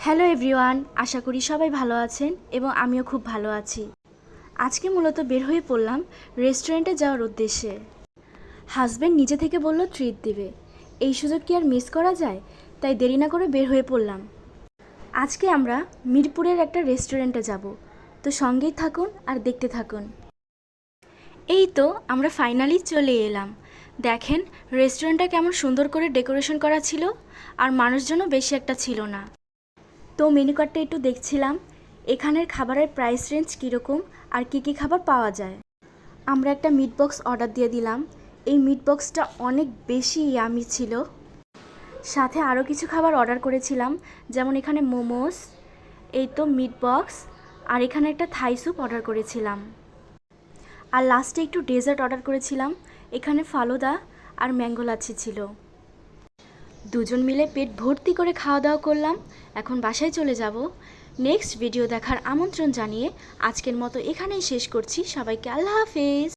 Hello everyone, আশা করি সবাই ভালো আছেন এবং আমিও খুব ভালো আছি। আজকে মূলত বের হয়ে পড়লাম রেস্টুরেন্টে যাওয়ার উদ্দেশ্যে। হাজব্যান্ড নিজে থেকে বলল ট্রিট দিবে, এই সুযোগ কি আর মিস করা যায়? তাই দেরি না করে বের হয়ে পড়লাম। আজকে আমরা মিরপুরের একটা রেস্টুরেন্টে যাব, তো সঙ্গেই থাকুন আর দেখতে থাকুন। এই তো আমরা ফাইনালি চলে এলাম। দেখেন রেস্টুরেন্টটা কেমন সুন্দর করে ডেকোরেশন করা ছিল, আর মানুষজনও বেশি একটা ছিল না। তো মেনু কার্ডটা একটু দেখছিলাম, এখানের খাবারের প্রাইস রেঞ্জ কীরকম আর কী কী খাবার পাওয়া যায়। আমরা একটা মিট বক্স অর্ডার দিয়ে দিলাম। এই মিট বক্সটা অনেক বেশি ইয়ামি ছিল। সাথে আরও কিছু খাবার অর্ডার করেছিলাম, যেমন এখানে মোমোস, এই তো মিট বক্স, আর এখানে একটা থাই স্যুপ অর্ডার করেছিলাম। আর লাস্টে একটু ডেজার্ট অর্ডার করেছিলাম, এখানে ফালুদা আর ম্যাঙ্গো লাচ্ছি ছিল। দুজন মিলে পেট ভর্তি করে খাওয়া দাওয়া করলাম। এখন বাসায় চলে যাব। নেক্সট ভিডিও দেখার আমন্ত্রণ জানিয়ে আজকের মতো এখানেই শেষ করছি। সবাইকে আল্লাহ হাফেজ।